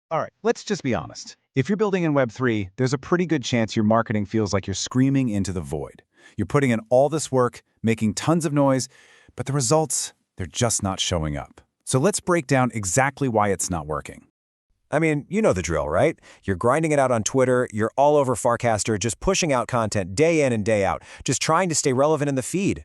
All right, let's just be honest. If you're building in Web3, there's a pretty good chance your marketing feels like you're screaming into the void. You're putting in all this work, making tons of noise, but the results, they're just not showing up. So let's break down exactly why it's not working. I mean, you know the drill, right? You're grinding it out on Twitter, you're all over Farcaster, just pushing out content day in and day out, just trying to stay relevant in the feed.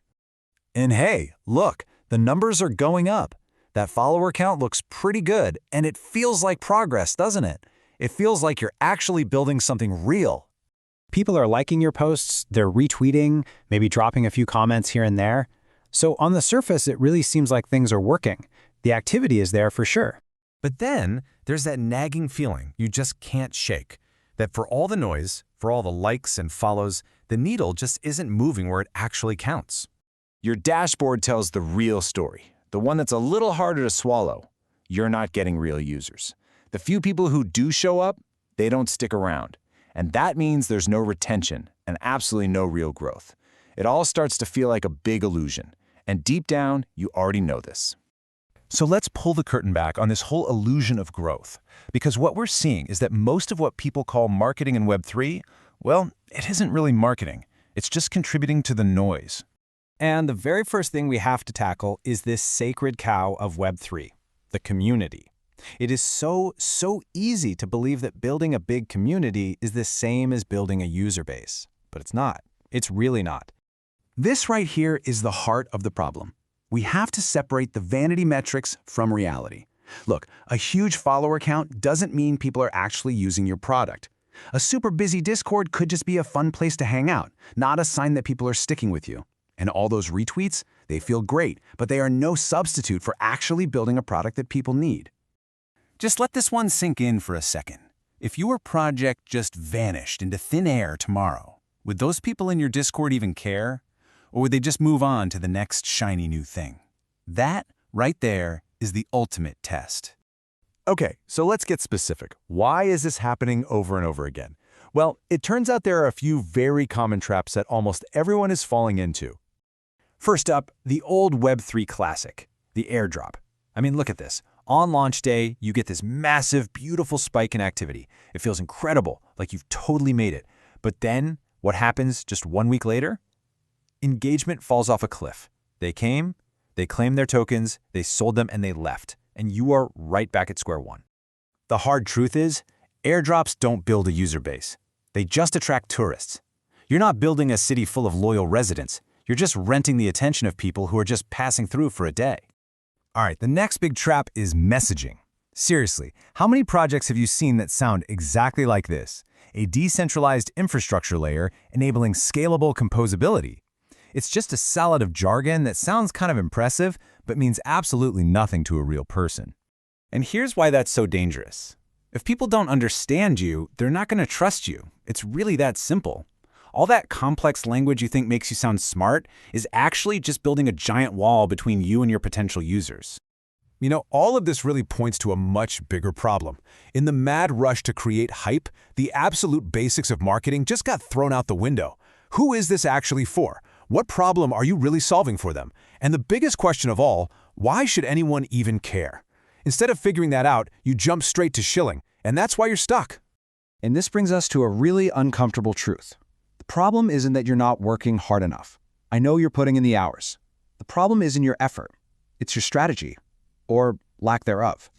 And hey, look, the numbers are going up. That follower count looks pretty good, and it feels like progress, doesn't it? It feels like you're actually building something real. People are liking your posts, they're retweeting, maybe dropping a few comments here and there. So on the surface, it really seems like things are working. The activity is there for sure. But then there's that nagging feeling you just can't shake, that for all the noise, for all the likes and follows, the needle just isn't moving where it actually counts. Your dashboard tells the real story, the one that's a little harder to swallow. You're not getting real users. The few people who do show up, they don't stick around. And that means there's no retention and absolutely no real growth. It all starts to feel like a big illusion. And deep down, you already know this. So let's pull the curtain back on this whole illusion of growth. Because what we're seeing is that most of what people call marketing in Web3, well, it isn't really marketing. It's just contributing to the noise. And the very first thing we have to tackle is this sacred cow of Web3, the community. It is so easy to believe that building a big community is the same as building a user base. But it's not. It's really not. This right here is the heart of the problem. We have to separate the vanity metrics from reality. Look, a huge follower count doesn't mean people are actually using your product. A super busy Discord could just be a fun place to hang out, not a sign that people are sticking with you. And all those retweets, they feel great, but they are no substitute for actually building a product that people need. Just let this one sink in for a second. If your project just vanished into thin air tomorrow, would those people in your Discord even care? Or would they just move on to the next shiny new thing? That, right there, is the ultimate test. Okay, so let's get specific. Why is this happening over and over again? Well, it turns out there are a few very common traps that almost everyone is falling into. First up, the old Web3 classic, the airdrop. I mean, look at this. On launch day, you get this massive, beautiful spike in activity. It feels incredible, like you've totally made it. But then, what happens just 1 week later? Engagement falls off a cliff. They came, they claimed their tokens, they sold them, and they left. And you are right back at square one. The hard truth is, airdrops don't build a user base. They just attract tourists. You're not building a city full of loyal residents. You're just renting the attention of people who are just passing through for a day. All right, the next big trap is messaging. Seriously, how many projects have you seen that sound exactly like this? A decentralized infrastructure layer enabling scalable composability. It's just a salad of jargon that sounds kind of impressive, but means absolutely nothing to a real person. And here's why that's so dangerous. If people don't understand you, they're not going to trust you. It's really that simple. All that complex language you think makes you sound smart is actually just building a giant wall between you and your potential users. You know, all of this really points to a much bigger problem. In the mad rush to create hype, the absolute basics of marketing just got thrown out the window. Who is this actually for? What problem are you really solving for them? And the biggest question of all, why should anyone even care? Instead of figuring that out, you jump straight to shilling, and that's why you're stuck. And this brings us to a really uncomfortable truth. The problem isn't that you're not working hard enough. I know you're putting in the hours. The problem isn't your effort. It's your strategy, or lack thereof.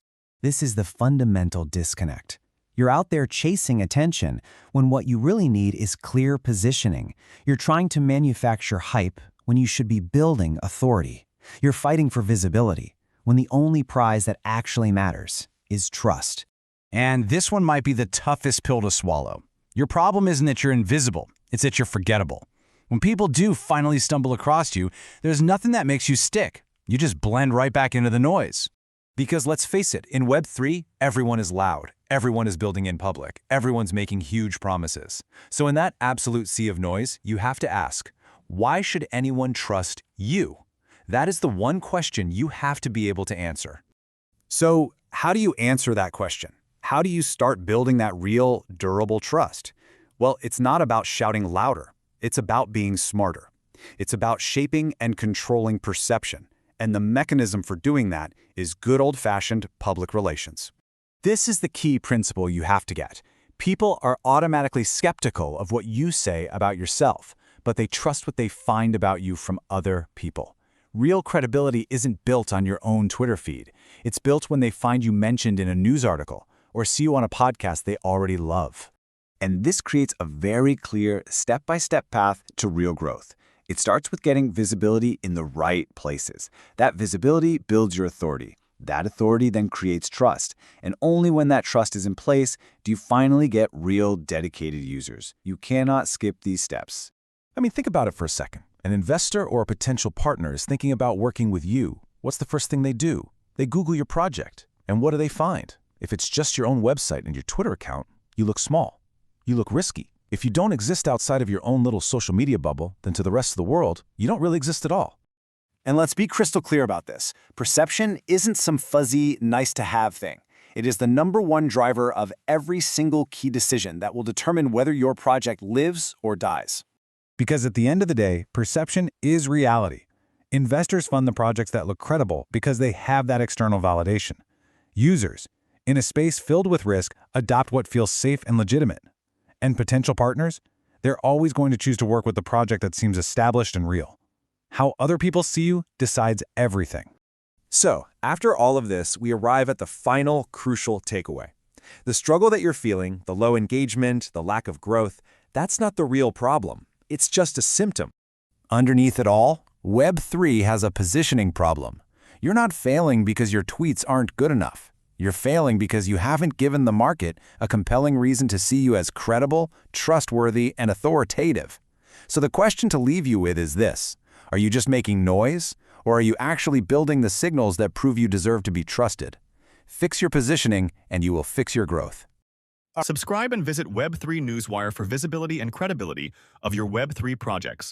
This is the fundamental disconnect. You're out there chasing attention when what you really need is clear positioning. You're trying to manufacture hype when you should be building authority. You're fighting for visibility when the only prize that actually matters is trust. And this one might be the toughest pill to swallow. Your problem isn't that you're invisible, it's that you're forgettable. When people do finally stumble across you, there's nothing that makes you stick. You just blend right back into the noise. Because let's face it, in Web3, everyone is loud. Everyone is building in public. Everyone's making huge promises. So in that absolute sea of noise, you have to ask, why should anyone trust you? That is the one question you have to be able to answer. So how do you answer that question? How do you start building that real, durable trust? Well, it's not about shouting louder. It's about being smarter. It's about shaping and controlling perception. And the mechanism for doing that is good old-fashioned public relations. This is the key principle you have to get. People are automatically skeptical of what you say about yourself, but they trust what they find about you from other people. Real credibility isn't built on your own Twitter feed. It's built when they find you mentioned in a news article or see you on a podcast they already love. And this creates a very clear step-by-step path to real growth. It starts with getting visibility in the right places. That visibility builds your authority. That authority then creates trust. And only when that trust is in place do you finally get real dedicated users. You cannot skip these steps. I mean, think about it for a second. An investor or a potential partner is thinking about working with you. What's the first thing they do? They Google your project. And what do they find? If it's just your own website and your Twitter account, you look small. You look risky. If you don't exist outside of your own little social media bubble, then to the rest of the world, you don't really exist at all. And let's be crystal clear about this. Perception isn't some fuzzy, nice-to-have thing. It is the #1 driver of every single key decision that will determine whether your project lives or dies. Because at the end of the day, perception is reality. Investors fund the projects that look credible because they have that external validation. Users, in a space filled with risk, adopt what feels safe and legitimate. And potential partners, they're always going to choose to work with the project that seems established and real. How other people see you decides everything. So, after all of this, we arrive at the final crucial takeaway. The struggle that you're feeling, the low engagement, the lack of growth, that's not the real problem. It's just a symptom. Underneath it all, Web3 has a positioning problem. You're not failing because your tweets aren't good enough. You're failing because you haven't given the market a compelling reason to see you as credible, trustworthy, and authoritative. So the question to leave you with is this. Are you just making noise, or are you actually building the signals that prove you deserve to be trusted? Fix your positioning, and you will fix your growth. Subscribe and visit Web3 Newswire for visibility and credibility of your Web3 projects.